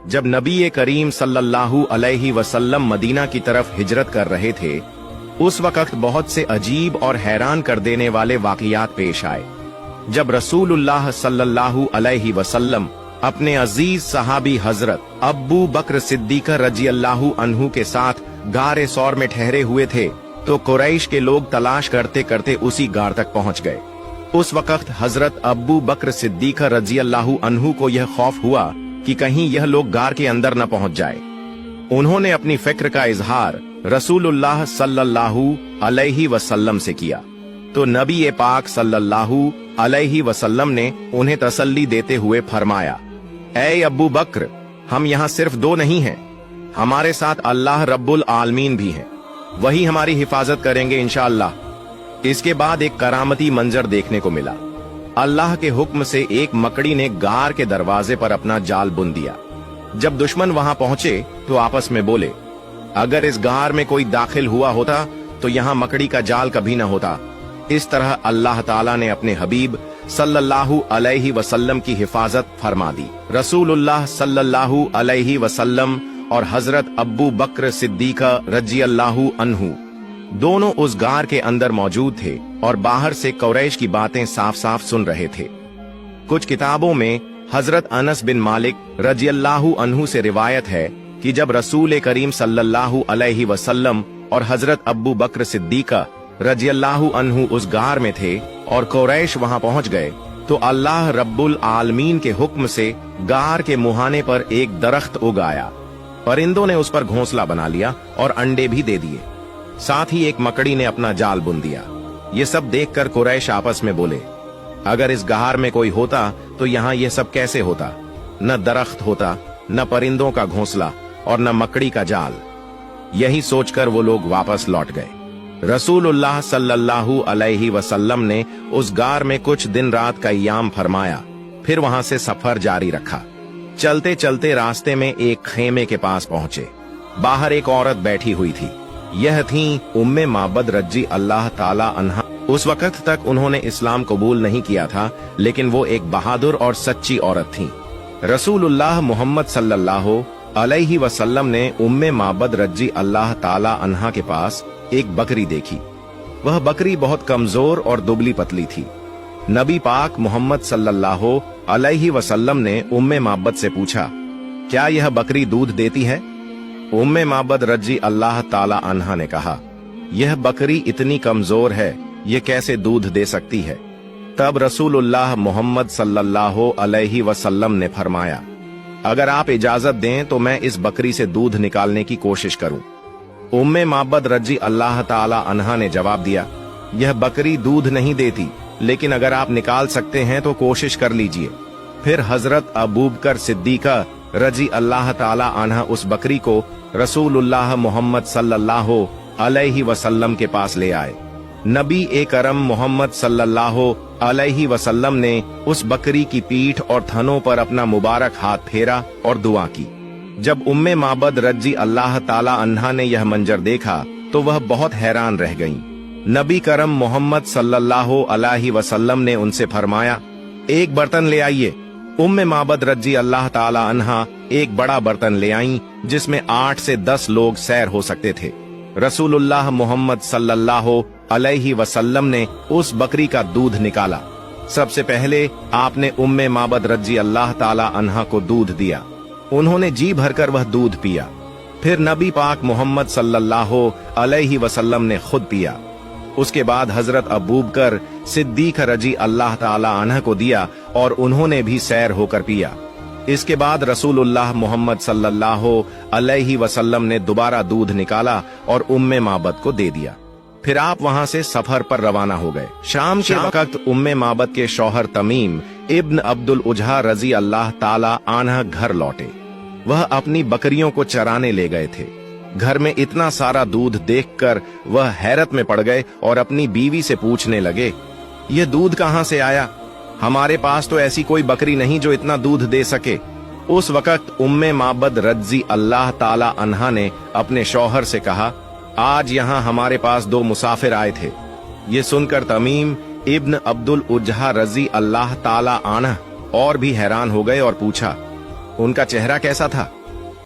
जब नबी करीम सल्लल्लाहु अलैहि वसल्लम मदीना की तरफ हिजरत कर रहे थे, उस वक्त बहुत से अजीब और हैरान कर देने वाले वाकयात पेश आए। जब रसूलुल्लाह सल्लल्लाहु अलैहि वसल्लम अपने अजीज सहाबी हजरत अब्बू बकर सिद्दीक रज़ियल्लाहु अन्हु के साथ गारे सौर में ठहरे हुए थे, तो कुरैश के लोग तलाश करते करते उसी गार तक पहुंच गए। उस वक्त हजरत अब्बू बकर सिद्दीक रज़ियल्लाहु अन्हु को यह खौफ हुआ कि कहीं यह लोग गार के अंदर न पहुंच जाए। उन्होंने अपनी फिक्र का इजहार रसूलुल्लाह सल्लल्लाहु अलैहि वसल्लम से किया, तो नबी पाक सल्लल्लाहु अलैहि वसल्लम ने उन्हें तसल्ली देते हुए फरमाया, ऐ अब्बू बकर, हम यहाँ सिर्फ दो नहीं हैं, हमारे साथ अल्लाह रब्बुल आलमीन भी हैं, वही हमारी हिफाजत करेंगे इंशाअल्लाह। इसके बाद एक करामती मंजर देखने को मिला। अल्लाह के हुक्म से एक मकड़ी ने गार के दरवाजे पर अपना जाल बुन दिया। जब दुश्मन वहां पहुंचे तो आपस में बोले, अगर इस गार में कोई दाखिल हुआ होता तो यहाँ मकड़ी का जाल कभी न होता। इस तरह अल्लाह ताला ने अपने हबीब सल्लल्लाहु अलैहि वसल्लम की हिफाजत फरमा दी। रसूलुल्लाह सल्लल्लाहु अलैहि वसल्लम और हजरत अब्बू बकर सिद्दीक रज़ियल्लाहु अन्हु दोनों उस गार के अंदर मौजूद थे और बाहर से कुरैश की बातें साफ साफ सुन रहे थे। कुछ किताबों में हजरत अनस बिन मालिक रज़ियल्लाहु अन्हु से रिवायत है कि जब रसूल करीम सल्लल्लाहु अलैहि वसल्लम और हजरत अब्बू बकर सिद्दीक रज़ियल्लाहु अन्हु उस गार में थे और कुरैश वहां पहुंच गए, तो अल्लाह रब्बुल आलमीन के हुक्म से गार के मुहाने पर एक दरख्त उगाया। परिंदों ने उस पर घोंसला बना लिया और अंडे भी दे दिए। साथ ही एक मकड़ी ने अपना जाल बुन दिया। ये सब देखकर कुरैश आपस में बोले, अगर इस गार में कोई होता तो यहाँ ये सब कैसे होता? न दरख्त होता, न परिंदों का घोंसला और न मकड़ी का जाल। यही सोचकर वो लोग वापस लौट गए। रसूलुल्लाह सल्लल्लाहु अलैहि वसल्लम ने उस गार में कुछ दिन रात का क़याम फरमाया, फिर वहां से सफर जारी रखा। चलते चलते रास्ते में एक खेमे के पास पहुंचे। बाहर एक औरत बैठी हुई थी। यह थी उम्मे माबद रज़ी अल्लाह ताला अन्हा। उस वक्त तक उन्होंने इस्लाम कबूल नहीं किया था, लेकिन वो एक बहादुर और सच्ची औरत थी। रसूलुल्लाह मोहम्मद सल्लल्लाहु अलैहि वसल्लम ने उम्मे माबद रज़ी अल्लाह ताला अन्हा के पास एक बकरी देखी। वह बकरी बहुत कमजोर और दुबली पतली थी। नबी पाक मोहम्मद सल्लल्लाहु अलैहि वसल्लम ने उम्मे माबद से पूछा, क्या यह बकरी दूध देती है? उम्मे माबद रज़ी अल्लाह ताला अन्हा ने कहा, यह बकरी इतनी कमजोर है, ये कैसे दूध दे सकती है? तब रसूलुल्लाह मोहम्मद सल्लल्लाहु अलैहि वसल्लम ने फरमाया, अगर आप इजाजत दें तो मैं इस बकरी से दूध निकालने की कोशिश करूं। उम्मे माबद रज़ी अल्लाह ताला अन्हा ने जवाब दिया, यह बकरी दूध नहीं देती, लेकिन अगर आप निकाल सकते हैं तो कोशिश कर लीजिए। फिर हजरत अबू बकर सिद्दीक रज़ी अल्लाह ताला अन्हा उस बकरी को रसूलुल्लाह मोहम्मद सल्लल्लाहु अलैहि वसल्लम के पास ले आए। नबी करम मोहम्मद सल्लल्लाहु अलैहि वसल्लम ने उस बकरी की पीठ और थनों पर अपना मुबारक हाथ फेरा और दुआ की। जब उम्मे माबद रज़ी अल्लाह ताला अन्हा ने यह मंजर देखा तो वह बहुत हैरान रह गईं। नबी करम मोहम्मद सल्लल्लाहु अलैहि वसल्लम ने उनसे फरमाया, एक बर्तन ले आइए। उम्मे माबद रज़ी अल्लाह ताला अन्हा एक बड़ा बर्तन ले आईं, जिसमें 8 से 10 लोग सैर हो सकते थे। रसूलुल्लाह मोहम्मद सल्लल्लाहु अलैहि वसल्लम ने उस बकरी का दूध निकाला। सबसे पहले आपने उम्मे माबद रज़ी अल्लाह ताला अन्हा को दूध दिया। उन्होंने जी भरकर वह दूध पिया। फिर नबी पाक मोहम्मद सल्लल्लाहु अलैहि वसल्लम ने खुद पिया। उसके बाद हजरत अबू बकर सिद्दीक रज़ी अल्लाह ताला अन्हा को दिया और उन्होंने भी सैर होकर पिया। इसके बाद रसूलुल्लाह मोहम्मद सल्लल्लाहु अलैहि वसल्लम ने दोबारा दूध निकाला और उम्मे माबद को दे दिया। फिर आप वहां से सफर पर रवाना हो गए। शाम के वक्त उम्मे माबद के शौहर तमीम इब्न अब्दुल उजहा रज़ी अल्लाह ताला अन्हा घर लौटे। वह अपनी बकरियों को चराने ले गए थे। घर में इतना सारा दूध देखकर वह हैरत में पड़ गए और अपनी बीवी से पूछने लगे, यह दूध कहां से आया? हमारे पास तो ऐसी कोई बकरी नहीं जो इतना दूध दे सके। उस वक्त उम्मे माबद रज़ी अल्लाह ताला अन्हा ने अपने शौहर से कहा, आज यहाँ हमारे पास 2 मुसाफिर आए थे। ये सुनकर तमीम इब्न अब्दुल उजहा रज़ी अल्लाह ताला अन्हा और भी हैरान हो गए और पूछा, ان کا چہرہ کیسا تھا؟